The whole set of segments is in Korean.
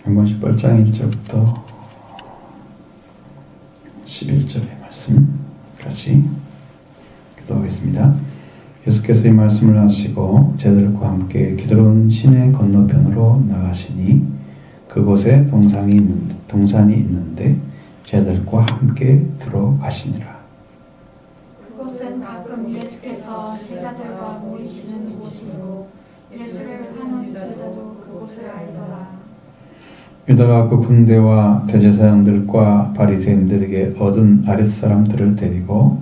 요한 18장 1절부터 11절의 말씀까지 기도하겠습니다. 예수께서 이 말씀을 하시고 제자들과 함께 기드론 시내 건너편으로 나가시니 그곳에 동산이 있는데 제자들과 함께 들어가시니라. 그곳은 가끔 예수께서 제자들과 모이시는 곳이므로 예수를 하는 유다도 그곳을 알더라. 유다가 그 군대와 대제사장들과 바리새인들에게 얻은 아랫사람들을 데리고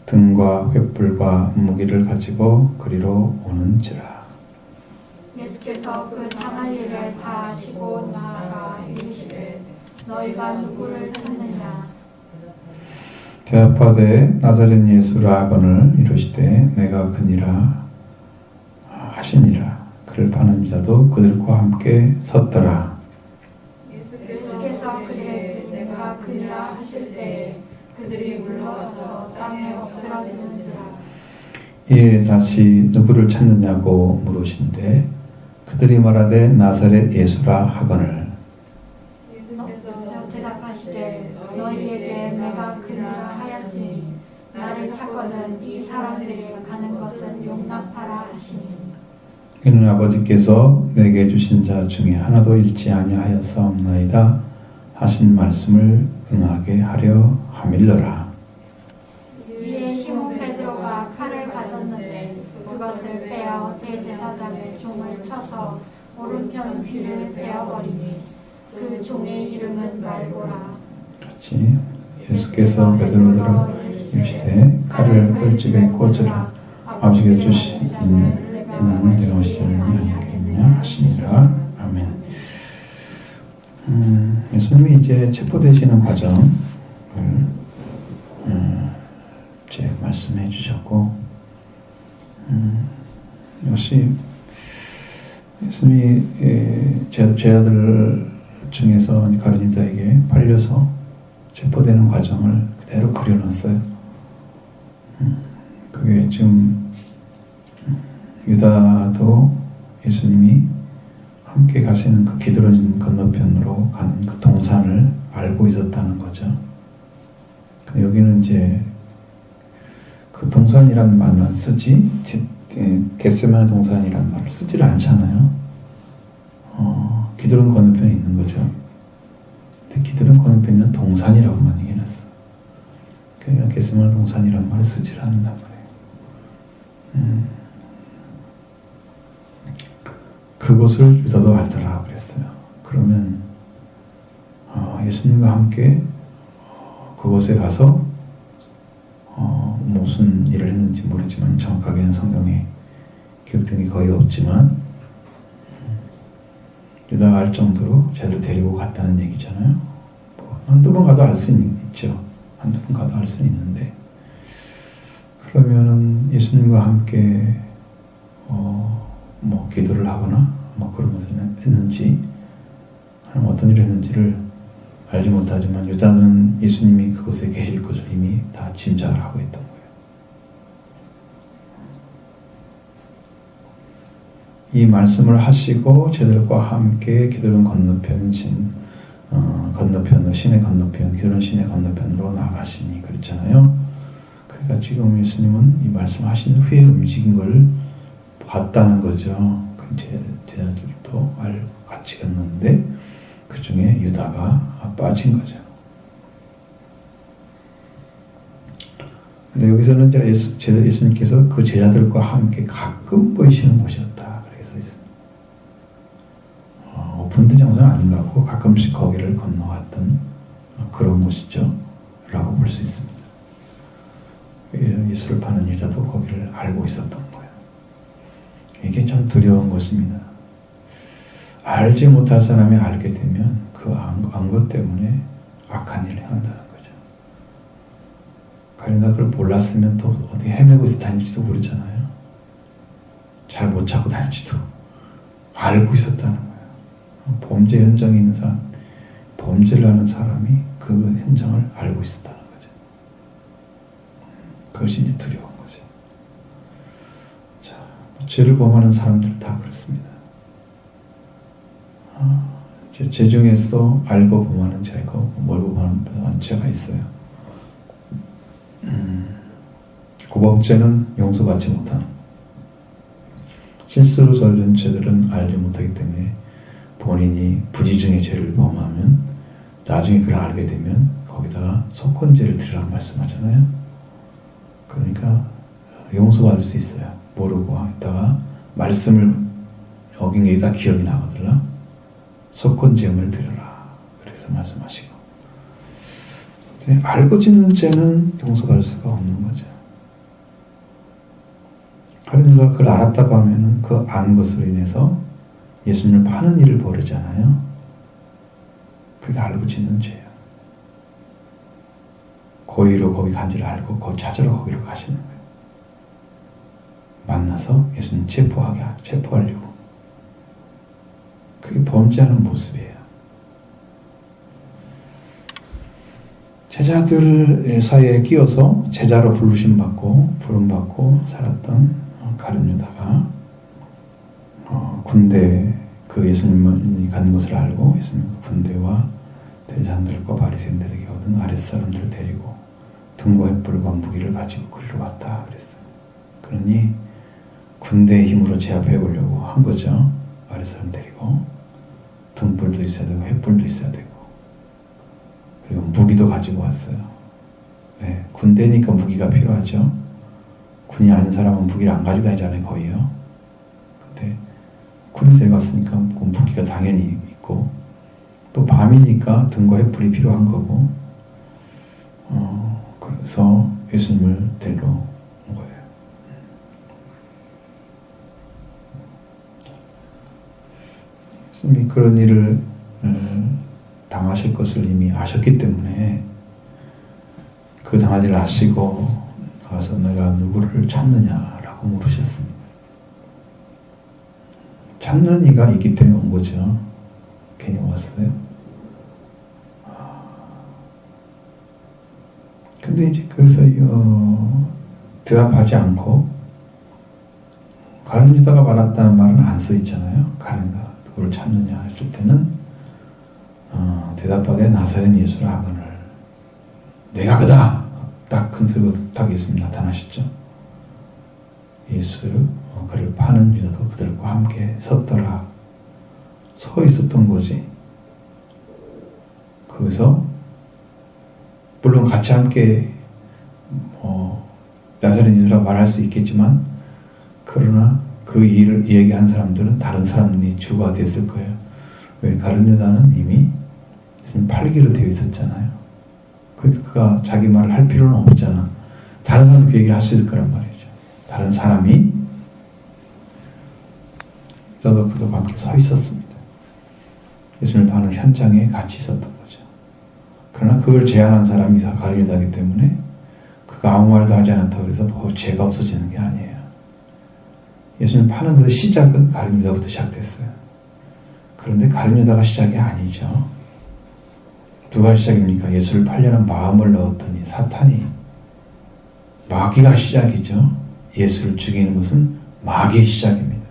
등과 횃불과 무기를 가지고 그리로 오는지라. 예수께서 그 당할 일을 다 아시고 나아가 이르시되 너희가 누구를 찾느냐. 대답하되 나사렛 예수라 하거늘 이르시되 내가 그니라 하시니라. 그를 파는 자도 그들과 함께 섰더라. 예수께서 그들에게 내가 그니라 하실 때에 그들이 물러서 땅에 엎드러지는지라. 이에 다시 누구를 찾느냐고 물으신대 그들이 말하되 나사렛 예수라 하거늘. 예수께서 대답하시되 너희에게 내가 그니라 하였으니 나를 찾거든 이 사람들이 가는 것은 용납하라 하시니. 이는 아버지께서 내게 주신 자 중에 하나도 잃지 아니하였사옵나이다 하신 말씀을 응하게 하려 함일러라. 이에 시몬 베드로가 칼을 가졌는데 그것을 빼어 대제사장의 종을 쳐서 오른편 귀를 베어버리니 그 종의 이름은 말고라. 같이 예수께서 베드로더러 이르시되 칼을 꿀집에 꽂으라. 아버지께서 주신 이는 내가 오시지 아니하겠느냐 하시니라. 아멘. 예수님이 이제 체포되시는 과정을 이제 말씀해 주셨고, 역시 예수님이 제자들 중에서 가룟 유다에게 팔려서 체포되는 과정을 그대로 그려놨어요. 그게 지금 유다도 예수님이 함께 가시는 그 기드론 건너편으로 가는 그 동산을 알고 있었다는 거죠. 근데 여기는 이제 그 동산이라는 말만 쓰지, 겟세마네 동산이라는 말을 쓰지를 않잖아요. 기드론 건너편에 있는 거죠. 근데 기드론 건너편에 있는 동산이라고만 얘기해놨어. 그냥 겟세마네 동산이라는 말을 쓰지를 않는단 말이에요. 그곳을 유다도 알더라 그랬어요. 그러면 예수님과 함께 그곳에 가서 무슨 일을 했는지 모르지만 정확하게는 성경에 기록된 게 거의 없지만 유다가 알 정도로 쟤를 데리고 갔다는 얘기잖아요. 한두 번 가도 알 수는 있죠. 한두 번 가도 알 수는 있는데 그러면은 예수님과 함께 기도를 하거나 그러면서 했는지 아니면 어떤 일을 했는지를 알지 못하지만 유다는 예수님이 그곳에 계실 것을 이미 다 짐작을 하고 있던 거예요. 이 말씀을 하시고 제자들과 함께 기드론 건너편 시내 건너편 기드론 시내 건너편으로 나가시니 그랬잖아요. 그러니까 지금 예수님은 이 말씀하신 후에 움직인 걸 봤다는 거죠. 제자들도 알고 같이 갔는데 그 중에 유다가 빠진 거죠. 근데 여기서는 예수님께서 그 제자들과 함께 가끔 보이시는 곳이었다. 그렇게 써 있습니다. 오픈된 장소는 아닌 것 같고 가끔씩 거기를 건너갔던 그런 곳이죠. 라고 볼 수 있습니다. 예수를 파는 유다도 거기를 알고 있었던 거예요. 이게 참 두려운 것입니다. 알지 못할 사람이 알게 되면 그 안 것 때문에 악한 일을 행한다는 거죠. 가령 그걸 몰랐으면 또 어디 헤매고 있어 다닐지도 모르잖아요. 잘 못 찾고 다닐지도 알고 있었다는 거예요. 범죄 현장에 있는 사람, 범죄를 하는 사람이 그 현장을 알고 있었다는 거죠. 그것이 이제 두려운 거죠. 죄를 범하는 사람들 다 그렇습니다. 죄 중에서도 알고 범하는 죄가 있고 모르고 범하는 죄가 있어요. 고범죄는 용서받지 못하는, 실수로 저지른 죄들은 알지 못하기 때문에 본인이 부지중의 죄를 범하면 나중에 그걸 알게 되면 거기다가 속건죄를 드리라고 말씀하잖아요. 그러니까 용서받을 수 있어요. 모르고 있다가 말씀을 어긴 게 다 기억이 나거든요. 속건죄물 드려라. 그래서 말씀하시고, 알고 짓는 죄는 용서받을 수가 없는 거죠. 그러니까 그걸 알았다고 하면은 그 아는 것으로 인해서 예수님을 파는 일을 벌이잖아요. 그게 알고 짓는 죄예요. 고의로 거기 간지를 알고 거기 찾으러 거기로 가시는 거예요. 만나서 예수님 체포하려고. 그게 범죄하는 모습이에요. 제자들 사이에 끼어서 제자로 부름받고 살았던 가룟 유다가 군대, 그 예수님이 간 것을 알고 예수님 그 군대와 대장들과 바리새인들에게 얻은 아랫사람들을 데리고 등과 횃불과 무기를 가지고 그리로 왔다 그랬어요. 그러니 군대의 힘으로 제압해 보려고 한 거죠. 아랫사람 데리고 등불도 있어야 되고 횃불도 있어야 되고, 그리고 무기도 가지고 왔어요. 네, 군대니까 무기가 필요하죠. 군이 아닌 사람은 무기를 안 가지고 다니잖아요, 거의요. 근데 군이 데려갔으니까 그 무기가 당연히 있고, 또 밤이니까 등과 횃불이 필요한 거고, 그래서 예수님을 데리러 온 거예요. 예수님이 그런 일을 당하실 것을 이미 아셨기 때문에 그 당할 일을 아시고 가서 내가 누구를 찾느냐라고 물으셨습니다. 찾는 이가 있기 때문에 온 거죠. 괜히 왔어요. 근데 이제 그래서 대답하지 않고, 가룟 유다가 말았다는 말은 안 써 있잖아요. 가룟 유다가 누구를 찾느냐 했을 때는 대답하되 나사렛 예수를 하거늘 내가 그다. 딱 큰 소리로 딱 예수님 나타나셨죠. 예수 그를 파는 유다도 그들과 함께 섰더라. 서 있었던 거지. 거기서 물론 같이 함께 나사렛 예수라고 말할 수 있겠지만, 그러나 그 일을 얘기한 사람들은 다른 사람이 주가 됐을 거예요. 왜? 가룟 유다는 이미 팔기로 되어 있었잖아요. 그러니까 그가 자기 말을 할 필요는 없잖아. 다른 사람이 그 얘기를 할 수 있을 거란 말이죠. 다른 사람이 저도 그들과 함께 서 있었습니다. 예수님을 파는 현장에 같이 있었던 거죠. 그러나 그걸 제안한 사람이 가룟 유다이기 때문에 그가 아무 말도 하지 않았다고 해서 죄가 없어지는 게 아니에요. 예수님 파는 그 시작은 가룟 유다부터 시작됐어요. 그런데 가룟 유다가 시작이 아니죠. 누가 시작입니까? 예수를 팔려는 마음을 넣었더니 사탄이, 마귀가 시작이죠. 예수를 죽이는 것은 마귀의 시작입니다.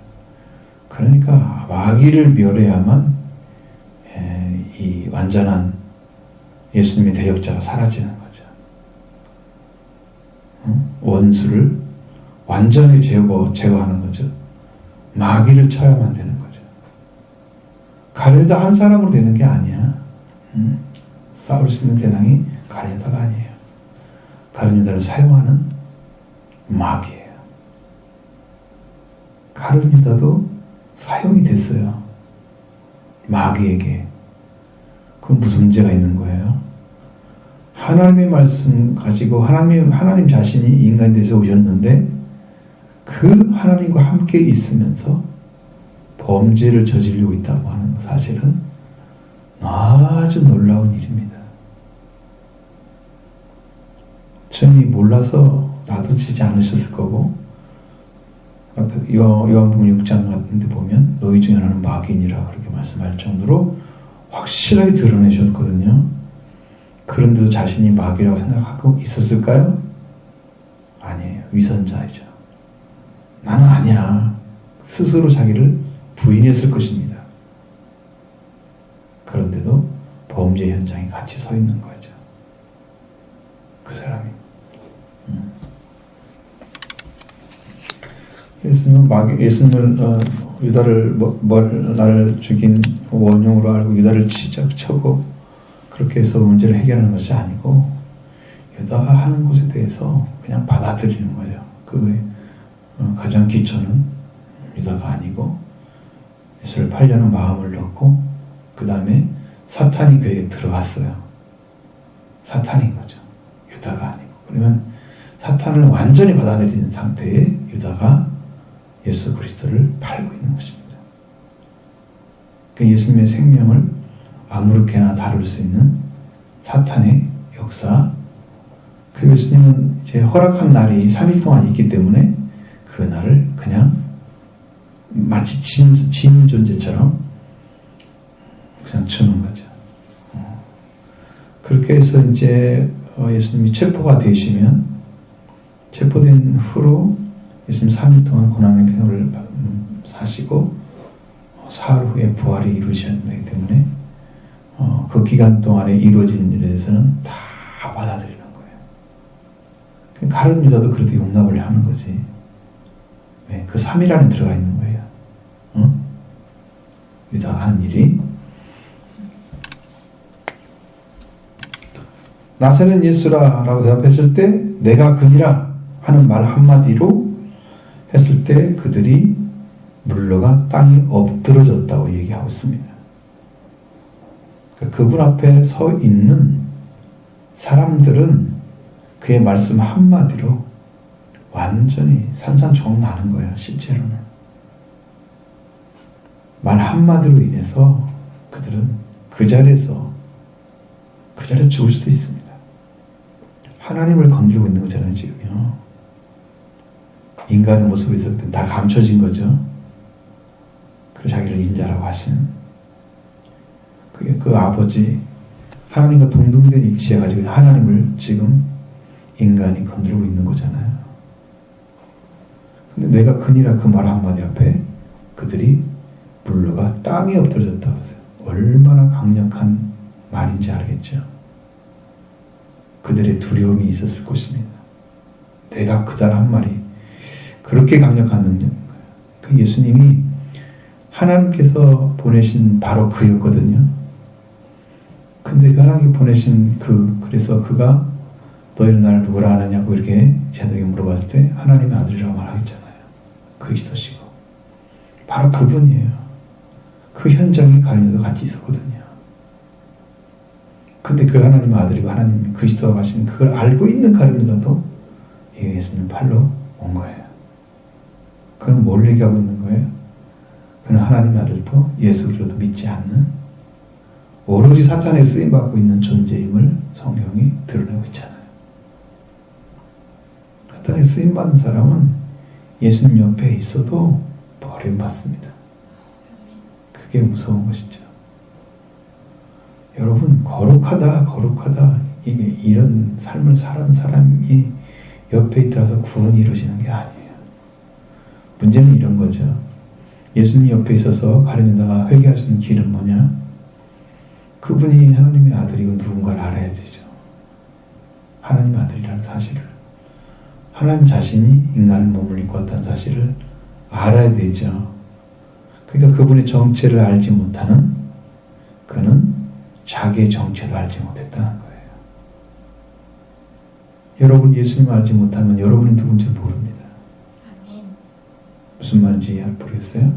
그러니까 마귀를 멸해야만 이 완전한 예수님의 대역자가 사라지는 거죠. 원수를 완전히 제거하는 거죠. 마귀를 쳐야만 되는 거죠. 가룟 유다 한 사람으로 되는 게 아니야. 싸울 수 있는 대상이 가룟 유다가 아니에요. 가룟 유다를 사용하는 마귀예요. 가룟 유다도 사용이 됐어요. 마귀에게. 그건 무슨 문제가 있는 거예요? 하나님의 말씀 가지고 하나님 자신이 인간이 돼서 오셨는데 그 하나님과 함께 있으면서 범죄를 저지르고 있다고 하는 사실은 아주 놀라운 일입니다. 주님이 몰라서 놔두지 않으셨을 거고, 요한복음 6장 같은 데 보면 너희 중에 하나는 마귀니라 그렇게 말씀할 정도로 확실하게 드러내셨거든요. 그런데도 자신이 마귀라고 생각하고 있었을까요? 아니에요. 위선자이죠. 나는 아니야. 스스로 자기를 부인했을 것입니다. 그런데도 범죄 현장에 같이 서 있는 거죠. 그 사람이. 예수님을 유다를 나를 죽인 원흉으로 알고 유다를 치고 그렇게 해서 문제를 해결하는 것이 아니고 유다가 하는 것에 대해서 그냥 받아들이는 거예요. 그 가장 기초는 유다가 아니고 예수를 팔려는 마음을 넣고 그 다음에 사탄이 그에게 들어갔어요. 사탄인 거죠. 유다가 아니고. 그러면 사탄을 완전히 받아들이는 상태에 유다가 예수 그리스도를 팔고 있는 것입니다. 그러니까 예수님의 생명을 아무렇게나 다룰 수 있는 사탄의 역사. 그리고 예수님은 이제 허락한 날이 3일 동안 있기 때문에 그 날을 그냥 마치 진 존재처럼 그냥 주는 거죠. 그렇게 해서 이제 예수님이 체포가 되시면 체포된 후로 예수님 3일 동안 고난의 경험을 사시고 사흘 후에 부활이 이루어지기 때문에 그 기간 동안에 이루어지는 일에 대해서는 다 받아들이는 거예요. 가룟 유다도 그래도 용납을 하는 거지. 왜? 그 3일 안에 들어가 있는 거예요. 유다가 하는 일이. 나사렛 예수라 라고 대답했을 때 내가 그니라 하는 말 한마디로 했을 때 그들이 물러가 땅에 엎드러졌다고 얘기하고 있습니다. 그러니까 그분 앞에 서 있는 사람들은 그의 말씀 한마디로 완전히 산산조각 나는 거예요. 실제로는. 말 한마디로 인해서 그들은 그 자리에서 죽을 수도 있습니다. 하나님을 건드리고 있는 거잖아요, 지금요. 인간의 모습이 있을 때 다 감춰진 거죠. 그래서 자기를 인자라고 하시는. 그게 그 아버지, 하나님과 동등된 위치해가지고 하나님을 지금 인간이 건드리고 있는 거잖아요. 근데 내가 그니라 그 말 한마디 앞에 그들이 물러가 땅에 엎드러졌다고 했어요. 얼마나 강력한 말인지 알겠죠? 그들의 두려움이 있었을 것입니다. 내가 그달 한 말이 그렇게 강력한 능력인 거예요. 그 예수님이 하나님께서 보내신 바로 그였거든요. 근데 그 하나님께 보내신 그래서 그가 너희는 나를 누구라 하느냐고 이렇게 제자들에게 물어봤을 때 하나님의 아들이라고 말하겠잖아요. 그리스도시고. 바로 그분이에요. 그 현장에 가룟유다도 같이 있었거든요. 근데 그 하나님의 아들이고 하나님 그리스도가 가신 그걸 알고 있는 가룟유다도 예수님 팔로 온 거예요. 그는 뭘 얘기하고 있는 거예요? 그는 하나님의 아들도 예수 그리스도도 믿지 않는 오로지 사탄에 쓰임받고 있는 존재임을 성경이 드러내고 있잖아요. 사탄에 쓰임받는 사람은 예수님 옆에 있어도 버림받습니다. 그게 무서운 것이죠. 여러분, 거룩하다 이게 이런 삶을 사는 사람이 옆에 있다서 구원이 이루어지는 게 아니에요. 문제는 이런 거죠. 예수님 옆에 있어서 가룟유다가 회개할 수 있는 길은 뭐냐? 그분이 하나님의 아들이고 누군가를 알아야 되죠. 하나님의 아들이라는 사실을. 하나님 자신이 인간의 몸을 입고 왔다는 사실을 알아야 되죠. 그러니까 그분의 정체를 알지 못하는 그는 자기의 정체도 알지 못했다는 거예요. 여러분 예수님을 알지 못하면 여러분이 누군지 모릅니다. 무슨 말인지 모르겠어요?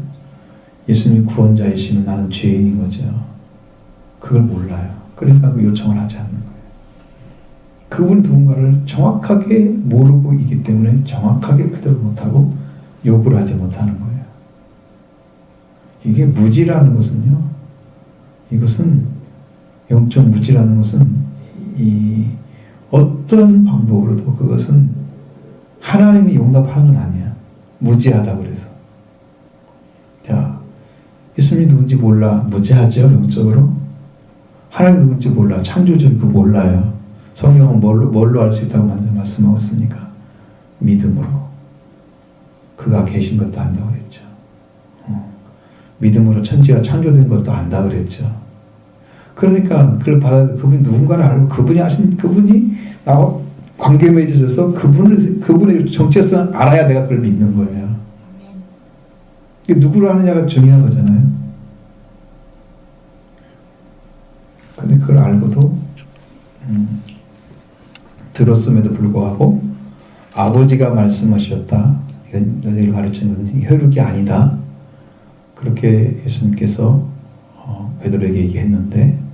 예수님이 구원자이시면 나는 죄인인 거죠. 그걸 몰라요. 그러니까 그 요청을 하지 않는 거예요. 그분 누군가를 정확하게 모르고 있기 때문에 정확하게 그대로 못하고 요구를 하지 못하는 거예요. 이게 무지라는 것은요. 이것은 영적 무지라는 것은 이 어떤 방법으로도 그것은 하나님이 용납하는 건 아니야. 무지하다 그래서. 자, 예수님이 누군지 몰라. 무지하죠, 영적으로. 하나님 누군지 몰라. 창조주는 그거 몰라요. 성경은 뭘로 알 수 있다고 먼저 말씀하고 있습니까? 믿음으로. 그가 계신 것도 안다고 그랬죠. 믿음으로 천지가 창조된 것도 안다 그랬죠. 그러니까 그걸 받아 그분이 누군가를 알고 그분이 나와 관계 맺어져서 그분의 정체성을 알아야 내가 그걸 믿는 거예요. 이게 누구를 아느냐가 중요한 거잖아요. 근데 그걸 알고도 들었음에도 불구하고 아버지가 말씀하셨다. 이건 너희를 가르치는 것은 혈육이 아니다. 그렇게 예수님께서 베드로에게 얘기했는데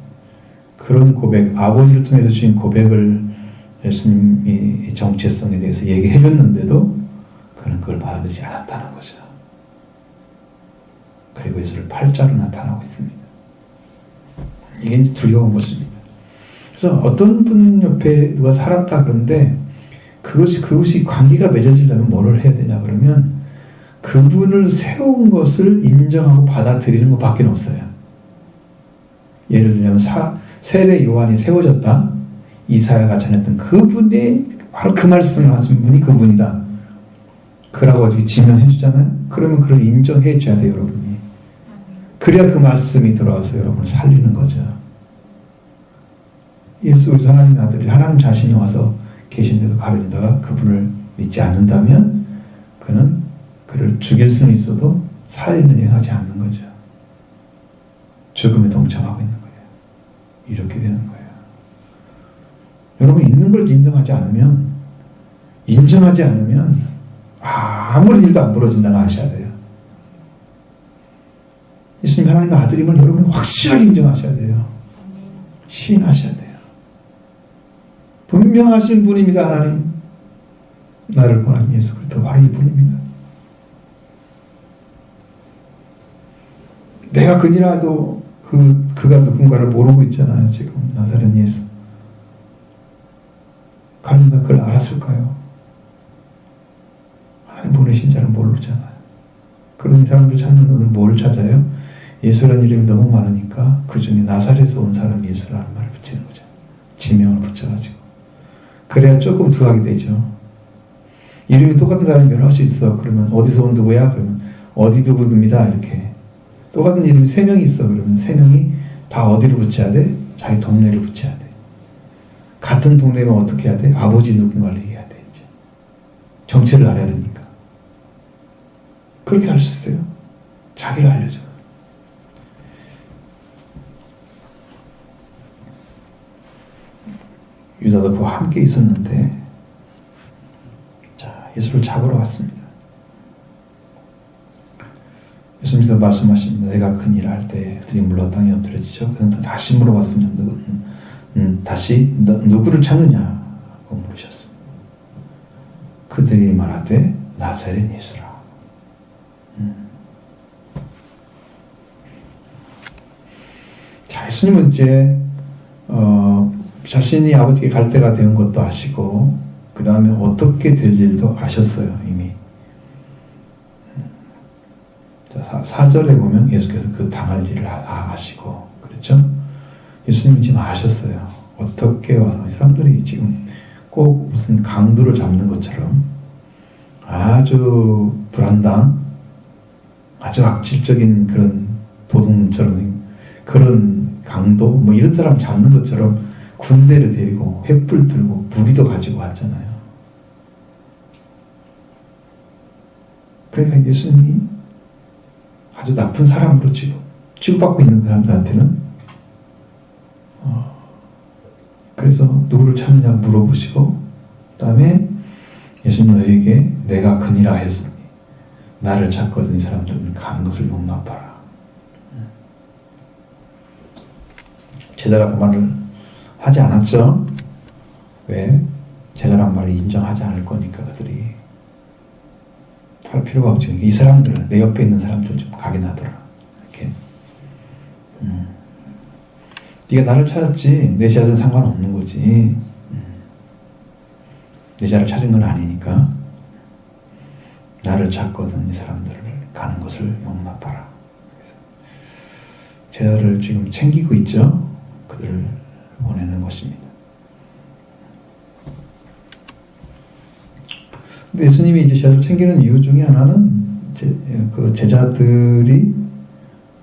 그런 고백, 아버지를 통해서 주신 고백을 예수님이 정체성에 대해서 얘기해 줬는데도 그는 그걸 받아들이지 않았다는 거죠. 그리고 예수를 팔자로 나타나고 있습니다. 이게 두려운 것입니다. 그래서 어떤 분 옆에 누가 살았다 그런데 그것이 관계가 맺어지려면 뭐를 해야 되냐 그러면 그분을 세운 것을 인정하고 받아들이는 것밖에 없어요. 예를 들면 세례 요한이 세워졌다. 이사야가 전했던 그분이 바로 그 말씀을 하신 분이 그분이다. 그라고 지명해 주잖아요. 그러면 그걸 인정해 줘야 돼요, 여러분이. 그래야 그 말씀이 들어와서 여러분을 살리는 거죠. 예수 그리스도 하나님의 아들이 하나님 자신이 와서 계신데도 가르치다가 그분을 믿지 않는다면 그는 그를 죽일 수는 있어도 살리는 일을 하지 않는 거죠. 죽음에 동참하고 있는 거예요. 이렇게 되는 거예요. 여러분 있는 걸 인정하지 않으면 아무런 일도 안 벌어진다는 걸 아셔야 돼요. 예수님 하나님의 아들임을 여러분이 확실하게 인정하셔야 돼요. 시인하셔야 돼요. 분명하신 분입니다. 하나님 나를 보낸 예수 그리스도 바로 이분입니다. 내가 그니라도 그가 누군가를 모르고 있잖아요. 지금 나사렛 예수. 가령 그걸 알았을까요? 하나님 보내신 자를 모르잖아요. 그런 사람들 찾는 놈은 뭘 찾아요? 예수라는 이름이 너무 많으니까 그 중에 나사렛에서 온 사람 예수라는 말을 붙이는 거죠. 지명을 붙여가지고. 그래야 조금 두하게 되죠. 이름이 똑같은 사람이 여럿이 있어. 그러면 어디서 온 누구야? 그러면 어디 누구입니다. 이렇게. 똑같은 이름이 3명이 있어. 그러면 3명이 다 어디를 붙여야 돼? 자기 동네를 붙여야 돼. 같은 동네면 어떻게 해야 돼? 아버지 누군가를 얘기해야 돼. 이제. 정체를 알아야 되니까. 그렇게 할 수 있어요. 자기를 알려줘. 유다도 그와 함께 있었는데 자, 예수를 잡으러 왔습니다. 예수님께서 말씀하십니다. 내가 큰 일을 할 때 그들이 물러 땅에 엎드려지죠. 그런데 다시 물어봤습니다. 다시 누구를 찾느냐고 물으셨습니다. 그들이 말하되 나사렛 예수라. 자, 예수님은 이제 자신이 아버지께 갈 때가 된 것도 아시고 그 다음에 어떻게 될 일도 아셨어요. 이미. 자, 4절에 보면 예수께서 그 당할 일을 아시고 그렇죠? 예수님이 지금 아셨어요. 어떻게 와서 사람들이 지금 꼭 무슨 강도를 잡는 것처럼 아주 불안당 아주 악질적인 그런 도둑처럼 그런 강도 뭐 이런 사람 잡는 것처럼 군대를 데리고 횃불 들고 무기도 가지고 왔잖아요. 그러니까 예수님이 아주 나쁜 사람으로 취급받고 있는 사람들한테는 그래서 누구를 찾느냐 물어보시고 그 다음에 예수님 너에게 내가 그니라 했으니 나를 찾거든 이 사람들은 가는 것을 용납하라. 제자라고 말을 하지 않았죠. 왜? 제자란 말을 인정하지 않을 거니까 그들이 할 필요가 없죠. 이 사람들, 내 옆에 있는 사람들 좀 각인하더라. 이렇게. 네가 나를 찾았지 내 제자는 상관없는 거지. 내 제자를 찾은 건 아니니까 나를 찾거든 이 사람들을 가는 것을 용납하라. 그래서 제자를 지금 챙기고 있죠. 그들을 보내는 것입니다. 근데 예수님이 이제 제자를 챙기는 이유 중에 하나는 그 제자들이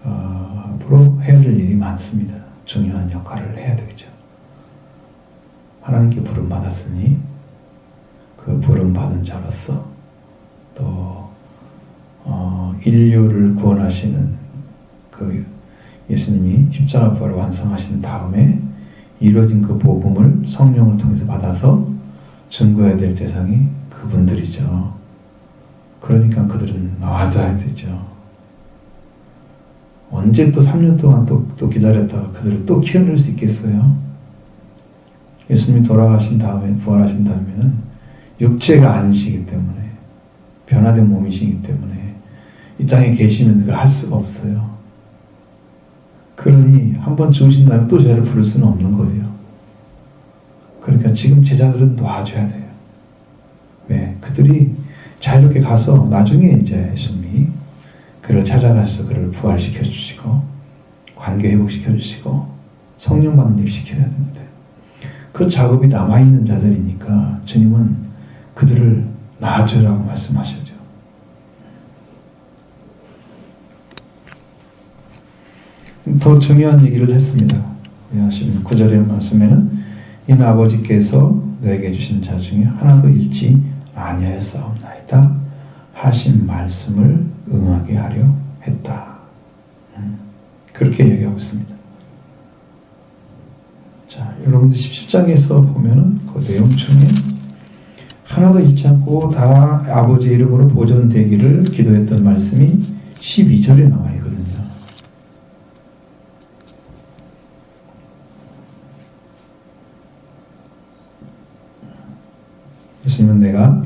앞으로 해야 될 일이 많습니다. 중요한 역할을 해야 되겠죠. 하나님께 부름받았으니 그 부름받은 자로서 또 인류를 구원하시는 그 예수님이 십자가 부활을 완성하신 다음에 이루어진 그 복음을 성령을 통해서 받아서 증거해야 될 대상이 그분들이죠. 그러니까 그들은 놔둬야 되죠. 언제 또 3년 동안 또 기다렸다가 그들을 또 키워낼 수 있겠어요? 예수님이 돌아가신 다음에, 부활하신 다음에는 육체가 아니시기 때문에, 변화된 몸이시기 때문에 이 땅에 계시면 그걸 할 수가 없어요. 그러니 한번 죽으신 다음에 또 저를 부를 수는 없는 거예요. 그러니까 지금 제자들은 놔줘야 돼요. 왜? 그들이 자유롭게 가서 나중에 이제 예수님이 그를 찾아가서 그를 부활시켜 주시고 관계 회복시켜 주시고 성령 받는 일 시켜야 됩니다. 그 작업이 남아있는 자들이니까 주님은 그들을 놔주라고 말씀하시죠. 더 중요한 얘기를 했습니다. 하시면 9절의 말씀에는 이는 아버지께서 너에게 주신 자 중에 하나도 잃지 아니하였사옵나이다 하신 말씀을 응하게 하려 했다. 그렇게 얘기하고 있습니다. 자, 여러분들 17장에서 보면은 그 내용 중에 하나도 잃지 않고 다 아버지 이름으로 보존되기를 기도했던 말씀이 12절에 나와 있거든요. 예수님은 내가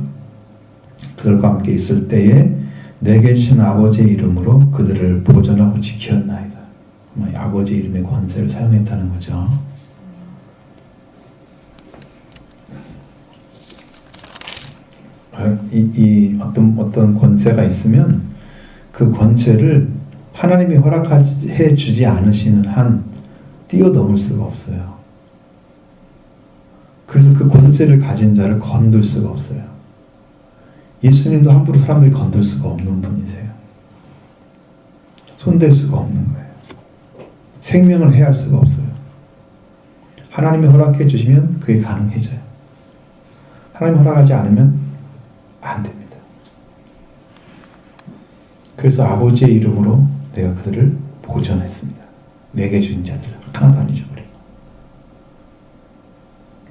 그들과 함께 있을 때에 내게 주신 아버지의 이름으로 그들을 보존하고 지켰나이다. 아버지 이름의 권세를 사용했다는 거죠. 어떤 권세가 있으면 그 권세를 하나님이 허락해 주지 않으시는 한 뛰어넘을 수가 없어요. 그래서 그 권세를 가진 자를 건들 수가 없어요. 예수님도 함부로 사람들이 건들 수가 없는 분이세요. 손댈 수가 없는 거예요. 생명을 해할 수가 없어요. 하나님이 허락해 주시면 그게 가능해져요. 하나님 허락하지 않으면 안 됩니다. 그래서 아버지의 이름으로 내가 그들을 보존했습니다. 내게 주신 자들 하나도 안 잊어버리고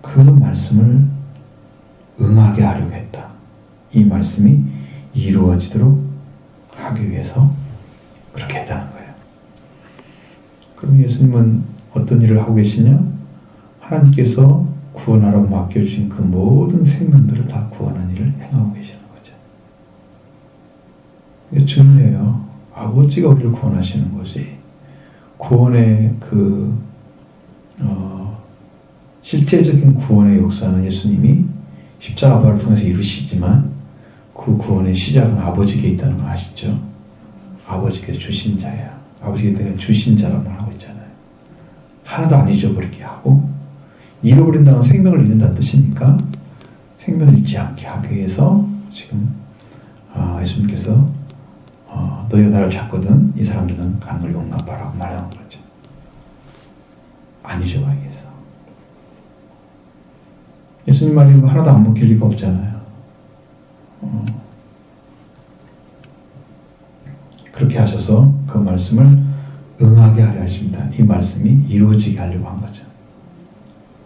그 말씀을 응하게 하려고 했다. 이 말씀이 이루어지도록 하기 위해서 그렇게 했다는 거예요. 그럼 예수님은 어떤 일을 하고 계시냐? 하나님께서 구원하라고 맡겨주신 그 모든 생명들을 다 구원하는 일을 행하고 계시는 거죠. 이게 중요해요. 아버지가 우리를 구원하시는 거지. 구원의 실제적인 구원의 역사는 예수님이 십자가 부활을 통해서 이루시지만 그 구원의 시작은 아버지께 있다는 거 아시죠? 아버지께서 주신 자야. 아버지께서 주신 자라고 말하고 있잖아요. 하나도 안 잊어버리게 하고 잃어버린다는 생명을 잃는다는 뜻이니까 생명을 잃지 않게 하기 위해서 지금 예수님께서 너희가 나를 찾거든 이 사람들은 가는 걸 용납하라고 말하는 거죠. 안 잊어버리기 위해서. 예수님 말이 하나도 안 먹힐 리가 없잖아요. 그렇게 하셔서 그 말씀을 응하게 하려 하십니다. 이 말씀이 이루어지게 하려고 한 거죠.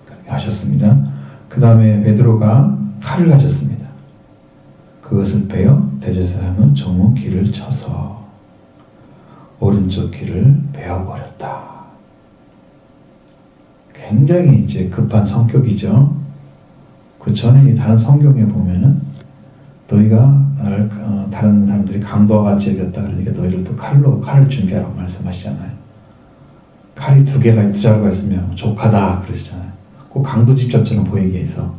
그렇게 하셨습니다. 그 다음에 베드로가 칼을 가졌습니다. 그것을 베어 대제사장은 정오 귀를 쳐서 오른쪽 귀를 베어버렸다. 굉장히 이제 급한 성격이죠. 그 전에 다른 성경에 보면은 너희가 나를 다른 사람들이 강도와 같이 여겼다 그러니까 너희들도 칼을 준비하라고 말씀하시잖아요. 칼이 두 자루가 있으면 족하다 그러시잖아요. 꼭 강도 집잡처럼 보이게 해서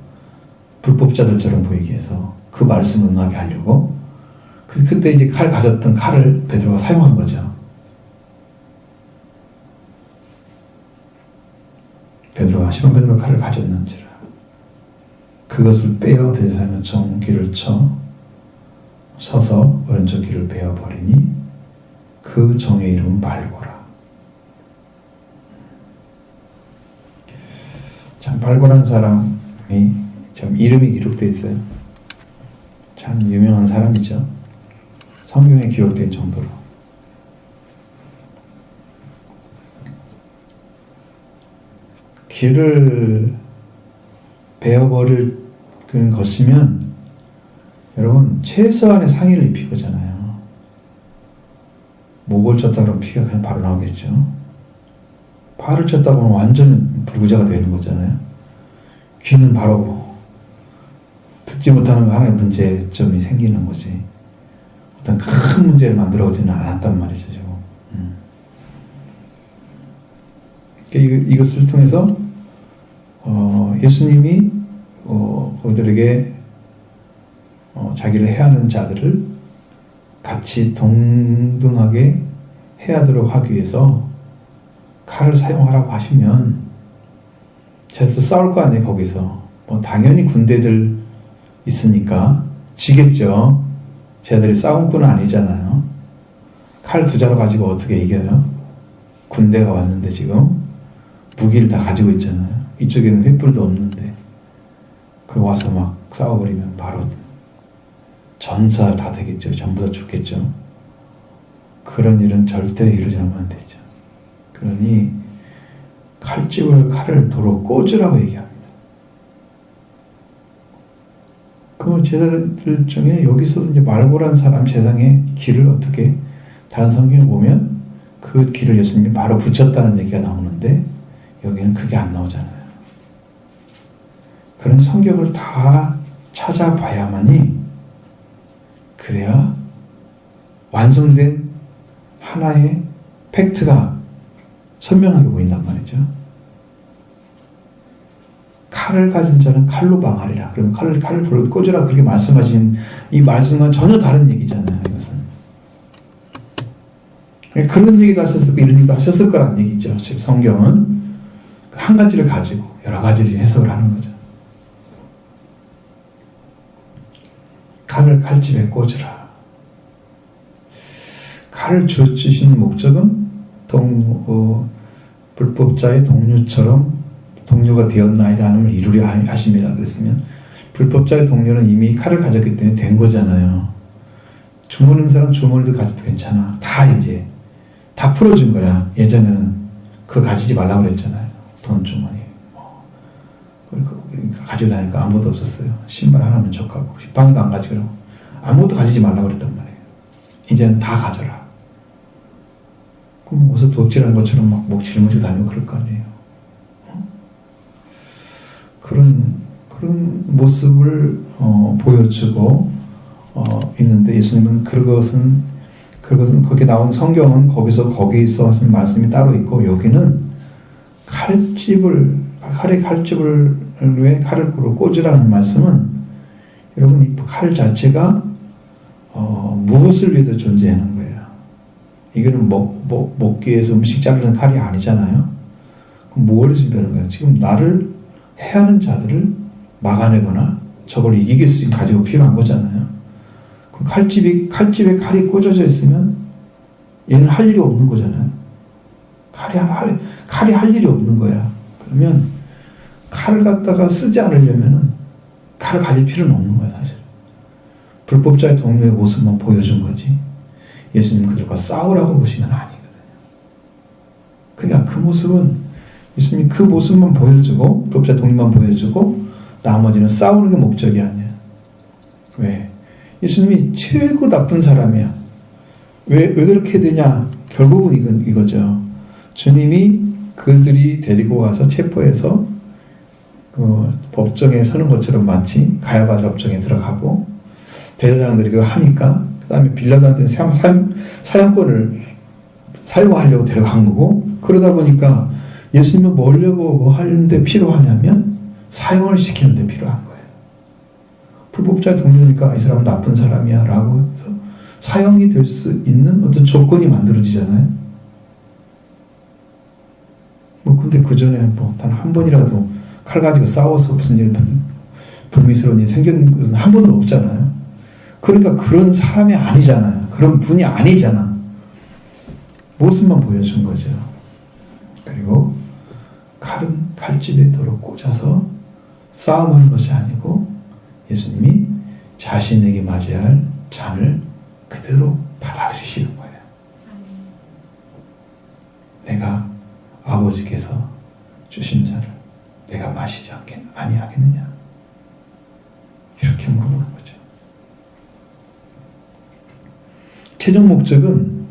불법자들처럼 보이게 해서 그 말씀을 응하게 하려고 그때 이제 칼 가졌던 칼을 베드로가 사용한 거죠. 시몬 베드로가 칼을 가졌는지라 그것을 빼어 대제사장은 정 귀를 쳐서 오른쪽 귀를 베어버리니 그 정의 이름은 말고라. 참 발굴한 사람이 참 이름이 기록되어 있어요. 참 유명한 사람이죠. 성경에 기록된 정도로. 길을 베어버릴 것이면 여러분 최소한의 상의를 입히고잖아요. 목을 쳤다 그러면 피가 그냥 바로 나오겠죠. 팔을 쳤다 보면 완전 불구자가 되는 거잖아요. 귀는 바로 듣지 못하는 거 하나의 문제점이 생기는 거지. 어떤 큰 문제를 만들어오지는 않았단 말이죠. 이것을 통해서 예수님이 그들에게 자기를 해하는 자들을 같이 동등하게 해하도록 하기 위해서 칼을 사용하라고 하시면 쟤도 싸울 거 아니에요. 거기서 당연히 군대들 있으니까 지겠죠. 쟤들이 싸움꾼은 아니잖아요. 칼 두 자루 가지고 어떻게 이겨요? 군대가 왔는데 지금 무기를 다 가지고 있잖아요. 이쪽에는 횃불도 없는데 그리고 와서 막 싸워버리면 바로 전사 다 되겠죠. 전부 다 죽겠죠. 그런 일은 절대 이루지 않으면 안 되죠. 그러니 칼을 도로 꽂으라고 얘기합니다. 그 제자들 중에 여기서 이제 말고란 사람 세상에 길을 어떻게 다른 성경을 보면 그 길을 예수님이 바로 붙였다는 얘기가 나오는데 여기는 그게 안 나오잖아요. 그런 성경을 다 찾아봐야만이 그래야 완성된 하나의 팩트가 선명하게 보인단 말이죠. 칼을 가진 자는 칼로 망하리라. 그러면 칼을 돌로 꽂으라 그렇게 말씀하신 이 말씀과 전혀 다른 얘기잖아요. 이것은 그런 얘기도 하셨을 이런 얘기도 하셨을 거란 얘기죠. 지금 성경은 한 가지를 가지고 여러 가지를 해석을 하는 거죠. 칼을 칼집에 꽂으라. 칼을 주신 목적은 불법자의 동료가 되었나이다 하는 이루려 하심이라 그랬으면 불법자의 동료는 이미 칼을 가졌기 때문에 된 거잖아요. 주머니 있는 사람 주머니도 가져도 괜찮아. 다 이제 다 풀어준 거야. 예전에는 그거 가지지 말라고 그랬잖아요. 돈 주머니 그러니까 가지고 다니까 아무것도 없었어요. 신발 하나면 족하고 방도 안 가지고 아무것도 가지지 말라고 그랬단 말이에요. 이제는 다 가져라. 그럼 옷을 덕질한 것처럼 막 목 짊어지고 다니고 그럴 거 아니에요. 그런 모습을 보여주고 있는데 예수님은 그것은 거기 나온 성경은 거기서 하신 말씀이 따로 있고 여기는 칼의 칼집을 왜 칼을 꽂으라는 말씀은 여러분 이 칼 자체가 무엇을 위해서 존재하는 거예요? 이거는 먹기 위해서 음식 자르는 칼이 아니잖아요. 그럼 뭘 위해서 배는 거예요? 지금 나를 해하는 자들을 막아내거나 저걸 이기기 위해서 지금 가지고 필요한 거잖아요. 그럼 칼집에 칼이 꽂아져 있으면 얘는 할 일이 없는 거잖아요. 칼이 할 일이 없는 거야. 그러면 칼을 갖다가 쓰지 않으려면은 칼을 가질 필요는 없는 거야, 사실. 불법자의 동료의 모습만 보여준 거지. 예수님 그들과 싸우라고 보신 건 아니거든요. 그러니까 그 모습은 예수님이 그 모습만 보여주고 불법자 동료만 보여주고 나머지는 싸우는 게 목적이 아니야. 왜? 예수님이 최고 나쁜 사람이야. 왜 그렇게 되냐? 결국은 이거죠. 주님이 그들이 데리고 가서 체포해서 법정에 서는 것처럼 마치 가야바 법정에 들어가고 대제사장들이 그거 하니까 그 다음에 빌라도한테는 사형권을 사용하려고 데려간 거고 그러다 보니까 예수님은 뭐 하는데 필요하냐면 사형을 시키는 데 필요한 거예요. 불법자의 동료니까 이 사람은 나쁜 사람이야 라고 해서 사형이 될 수 있는 어떤 조건이 만들어지잖아요. 근데 그 전에 단 한 번이라도 칼 가지고 싸워서 무슨 일 불미스러운 일이 생긴 것은 한 번도 없잖아요. 그러니까 그런 사람이 아니잖아요. 그런 분이 아니잖아. 모습만 보여준 거죠. 그리고 칼은 칼집에 도로 꽂아서 싸움하는 것이 아니고 예수님이 자신에게 맞아야 할 잔을 그대로 받아들이시는 거예요. 내가 아버지께서 주신 잔을 내가 마시지 아니하겠느냐? 이렇게 물어보는 거죠. 최종 목적은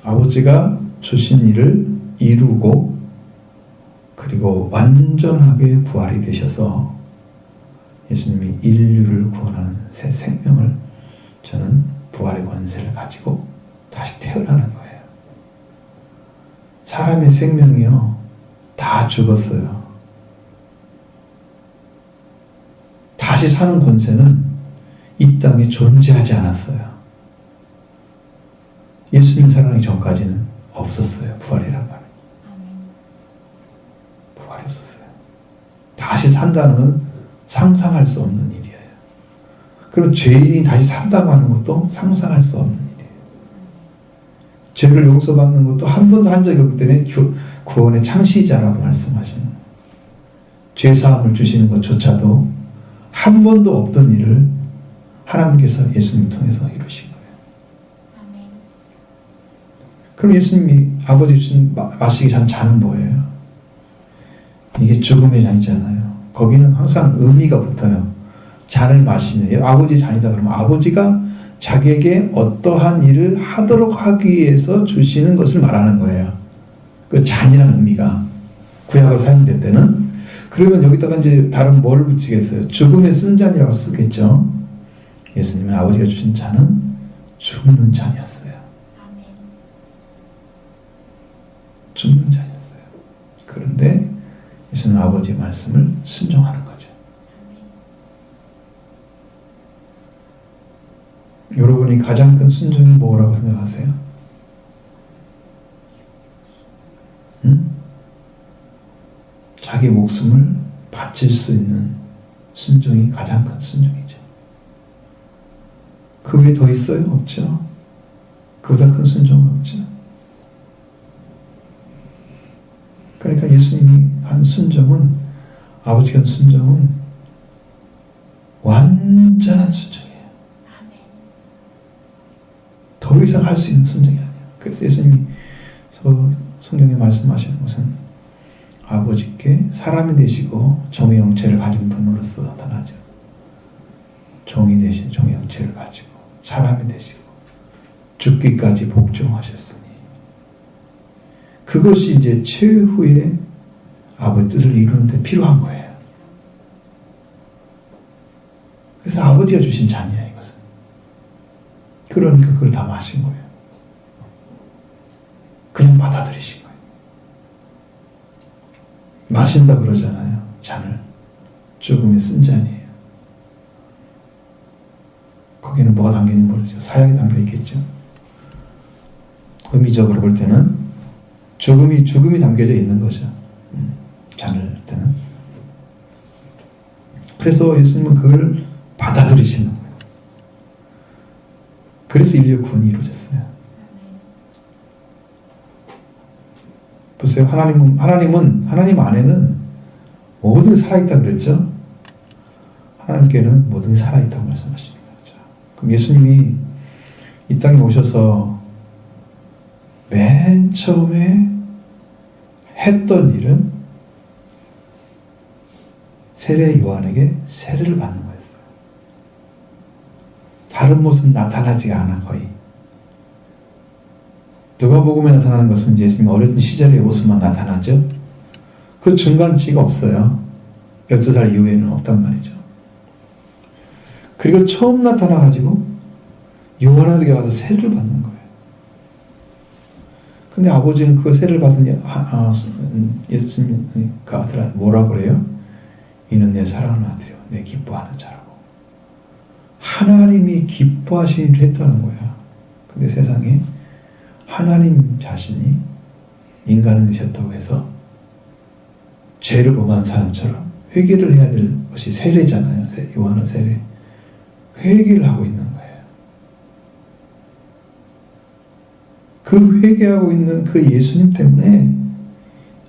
아버지가 주신 일을 이루고 그리고 완전하게 부활이 되셔서 예수님이 인류를 구원하는 새 생명을 저는 부활의 권세를 가지고 다시 태어나는 거예요. 사람의 생명이요 다 죽었어요. 다시 사는 권세는 이 땅에 존재하지 않았어요. 예수님 살아나기 전까지는 없었어요. 부활이란 말은. 부활이 없었어요. 다시 산다는 건 상상할 수 없는 일이에요. 그리고 죄인이 다시 산다고 하는 것도 상상할 수 없는 일이에요. 죄를 용서받는 것도 한 번도 한 적이 없기 때문에 구원의 창시자라고 말씀하시는 죄사함을 주시는 것조차도 한 번도 없던 일을 하나님께서 예수님 통해서 이루신 거예요. 그럼 예수님이 아버지 주신 마시기 전 잔은 뭐예요? 이게 죽음의 잔이잖아요. 거기는 항상 의미가 붙어요. 잔을 마시는 아버지 잔이다 그러면 아버지가 자기에게 어떠한 일을 하도록 하기 위해서 주시는 것을 말하는 거예요. 그 잔이라는 의미가 구약으로 사용될 때는 그러면 여기다가 이제 다른 뭘 붙이겠어요? 죽음의 쓴 잔이라고 쓰겠죠. 예수님은 아버지가 주신 잔은 죽는 잔이었어요. 죽는 잔이었어요. 그런데 예수님은 아버지의 말씀을 순종하는 거죠. 여러분이 가장 큰 순종이 뭐라고 생각하세요? 자기 목숨을 바칠 수 있는 순종이 가장 큰 순종이죠. 그 외에 더 있어요? 없죠. 그보다 큰 순종은 없죠. 그러니까 예수님이 한 순종은 아버지가 한 순종은 완전한 순종이에요. 더 이상 할 수 있는 순종이 아니에요. 그래서 예수님이 성경에 말씀하시는 것은 아버지께 사람이 되시고 종의 형체를 가진 분으로서 나타나죠. 종이 되신 종의 형체를 가지고 사람이 되시고 죽기까지 복종하셨으니 그것이 이제 최후의 아버지 뜻을 이루는 데 필요한 거예요. 그래서 아버지가 주신 잔이에요, 이것은. 그러니까 그걸 다 마신 거예요. 그냥 받아들이신 거예요. 마신다 그러잖아요. 잔을. 죽음의 쓴 잔이에요. 거기는 뭐가 담겨있는지 모르죠. 사약이 담겨 있겠죠. 의미적으로 볼 때는 죽음이 담겨져 있는 거죠. 잔을 때는. 그래서 예수님은 그걸 받아들이시는 거예요. 그래서 인류 구원이 이루어졌어요. 보세요. 하나님 안에는 모든 게 살아있다고 그랬죠? 하나님께는 모든 게 살아있다고 말씀하십니다. 자, 그럼 예수님이 이 땅에 오셔서 맨 처음에 했던 일은 세례 요한에게 세례를 받는 거였어요. 다른 모습은 나타나지가 않아, 거의. 누가복음에 나타나는 것은 예수님 어렸던 시절의 모습만 나타나죠. 그 중간치가 없어요. 12살 이후에는 없단 말이죠. 그리고 처음 나타나가지고 요한에게 가서 세례를 받는 거예요. 근데 아버지는 그 세례를 받은 예수님 그 아들 뭐라고 그래요? 이는 내 사랑하는 아들이요 내 기뻐하는 자라고. 하나님이 기뻐하신 일을 했다는 거야. 근데 세상에 하나님 자신이 인간을 되셨다고 해서 죄를 범한 사람처럼 회개를 해야 될 것이 세례잖아요. 요한은 세례. 회개를 하고 있는 거예요. 그 회개하고 있는 그 예수님 때문에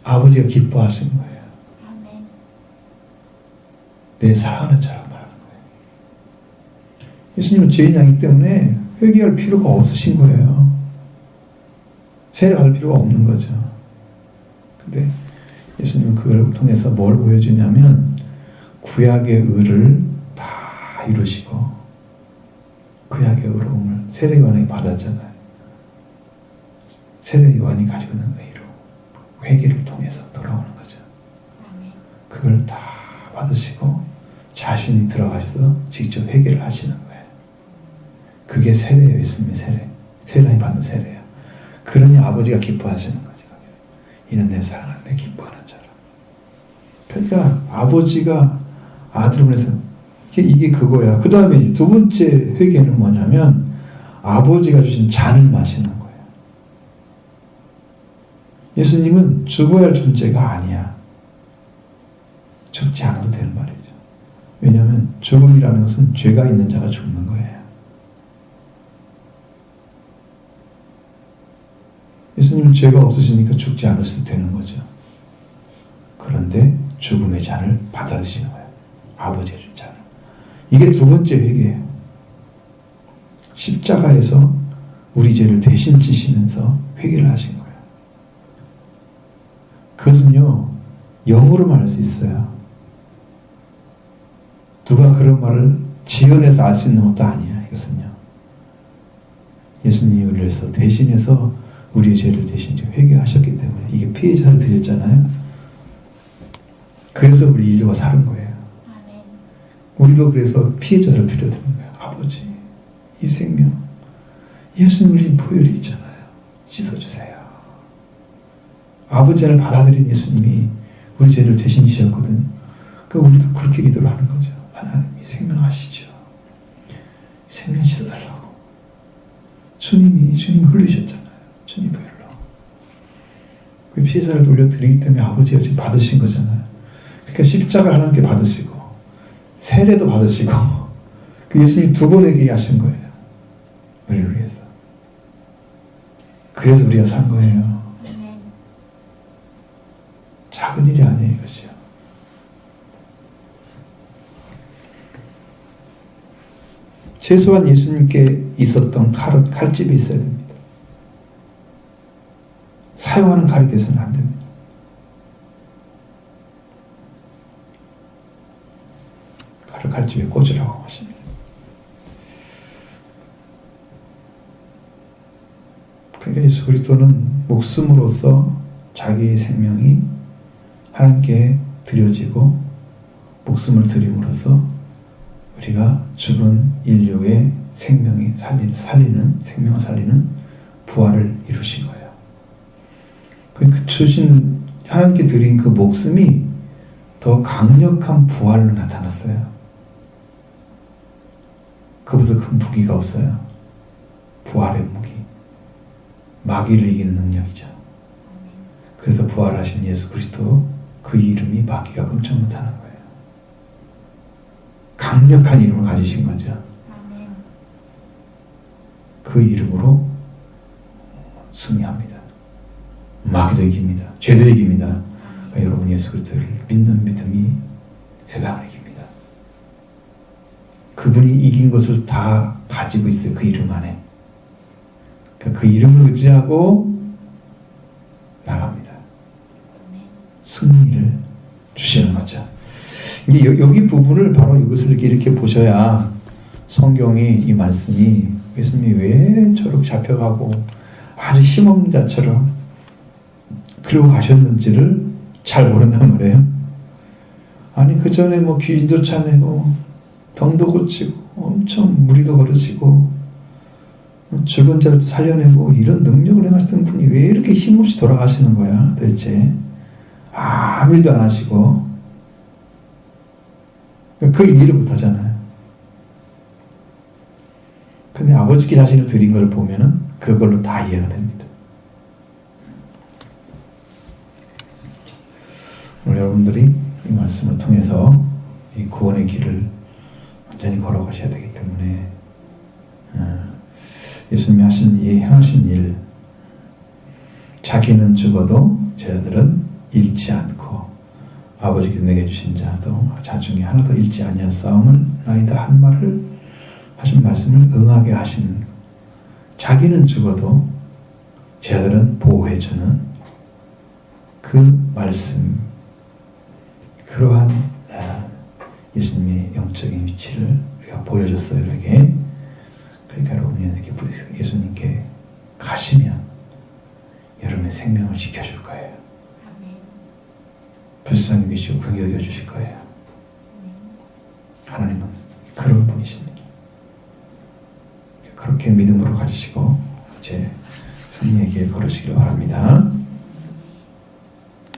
아버지가 기뻐하신 거예요. 내 사랑하는 자라고 말하는 거예요. 예수님은 죄인이 아니기 때문에 회개할 필요가 없으신 거예요. 세례받을 필요가 없는 거죠. 근데 예수님은 그걸 통해서 뭘 보여주냐면 구약의 의를 다 이루시고 구약의 의로움을 세례요한이 받았잖아요. 세례요한이 가지고 있는 의로 회개를 통해서 돌아오는 거죠. 그걸 다 받으시고 자신이 들어가셔서 직접 회개를 하시는 거예요. 그게 세례예요. 예수님의 세례. 세례요한이 받은 세례예요. 그러니 아버지가 기뻐하시는 거죠. 이는 내 사랑하는 내 기뻐하는 자라. 그러니까 아버지가 아들을 보내서 이게 그거야. 그 다음에 두 번째 회개는 뭐냐면 아버지가 주신 잔을 마시는 거예요. 예수님은 죽어야 할 존재가 아니야. 죽지 않아도 되는 말이죠. 왜냐하면 죽음이라는 것은 죄가 있는 자가 죽는 거예요. 예수님은 죄가 없으시니까 죽지 않으셔도 되는 거죠. 그런데 죽음의 잔을 받아드시는 거예요. 아버지의 준 잔을. 이게 두 번째 회개예요. 십자가에서 우리 죄를 대신 지시면서 회개를 하신 거예요. 그것은요, 영어로 말할 수 있어요. 누가 그런 말을 지어내서 알 수 있는 것도 아니야. 이것은요. 예수님이 우리를 위해서 대신해서 우리의 죄를 대신 회개하셨기 때문에 이게 피해자를 드렸잖아요. 그래서 우리 인류가 사는 거예요. 우리도 그래서 피해자를 드려드는 거예요. 아버지, 이 생명, 예수님 우리 보혈이 있잖아요. 씻어주세요. 아버지를 받아들인 예수님이 우리 죄를 대신 지셨거든. 그러니까 우리도 그렇게 기도를 하는 거죠. 하나님, 이 생명 하시죠. 생명 씻어달라고. 주님 흘리셨잖아요. 주님 보혈로. 그 피해자를 돌려드리기 때문에 아버지가 지금 받으신 거잖아요. 그러니까 십자가 하나님께 받으시고 세례도 받으시고 그 예수님 두 번 회개하신 거예요. 우리를 위해서. 그래서 우리가 산 거예요. 작은 일이 아니에요, 이것이요. 최소한 예수님께 있었던 칼집이 있어야 됩니다. 사용하는 칼이 돼서는 안 됩니다. 칼을 칼집에 꽂으라고 하십니다. 그러니까 예수 그리스도는 목숨으로서 자기의 생명이 하나님께 드려지고 목숨을 드림으로써 우리가 죽은 인류의 생명이 생명을 살리는 부활을 이루신 거예요. 그 주신 하나님께 드린 그 목숨이 더 강력한 부활로 나타났어요. 그보다 큰 무기가 없어요. 부활의 무기. 마귀를 이기는 능력이죠. 그래서 부활하신 예수 그리스도 그 이름이 마귀가 끔찍 못하는 거예요. 강력한 이름을 가지신 거죠. 그 이름으로 승리합니다. 마귀도 이깁니다. 죄도 이깁니다. 그러니까 여러분 예수 그리스도를 믿는 믿음이 세상을 이깁니다. 그분이 이긴 것을 다 가지고 있어요. 그 이름 안에. 그러니까 그 이름을 의지하고 나갑니다. 승리를 주시는 거죠. 이게 여기 부분을 바로 이것을 이렇게 보셔야 성경이 이 말씀이 예수님이 왜 저렇게 잡혀가고 아주 힘없는 자처럼 그러고 가셨는지를 잘 모른단 말이에요. 아니 그 전에 뭐 귀신도 차내고 병도 고치고 엄청 무리도 거르시고 죽은 자를 살려내고 이런 능력을 행하시던 분이 왜 이렇게 힘없이 돌아가시는 거야 도대체. 아무 일도 안 하시고 그 이해를 못 하잖아요. 근데 아버지께 자신을 드린 걸 보면은 그걸로 다 이해가 됩니다. 오늘 여러분들이 이 말씀을 통해서 이 구원의 길을 완전히 걸어가셔야 되기 때문에 예수님이 행하신 일, 자기는 죽어도 제자들은 잃지 않고 아버지께 내게 주신 자도 자 중에 하나도 잃지 아니하사옵을 나이다 한 말을 하신 말씀을 응하게 하신, 자기는 죽어도 제 아들은 보호해주는 그 말씀, 그러한 예수님의 영적인 위치를 우리가 보여줬어요. 우리에게. 그러니까 여러분이 이렇게 예수님께 가시면 여러분의 생명을 지켜줄 거예요. 불쌍히 계시고 긍휼히 여겨주실 거예요. 하나님은 그런 분이십니다. 그렇게 믿음으로 가지시고 이제 승리의 길 걸으시길 바랍니다.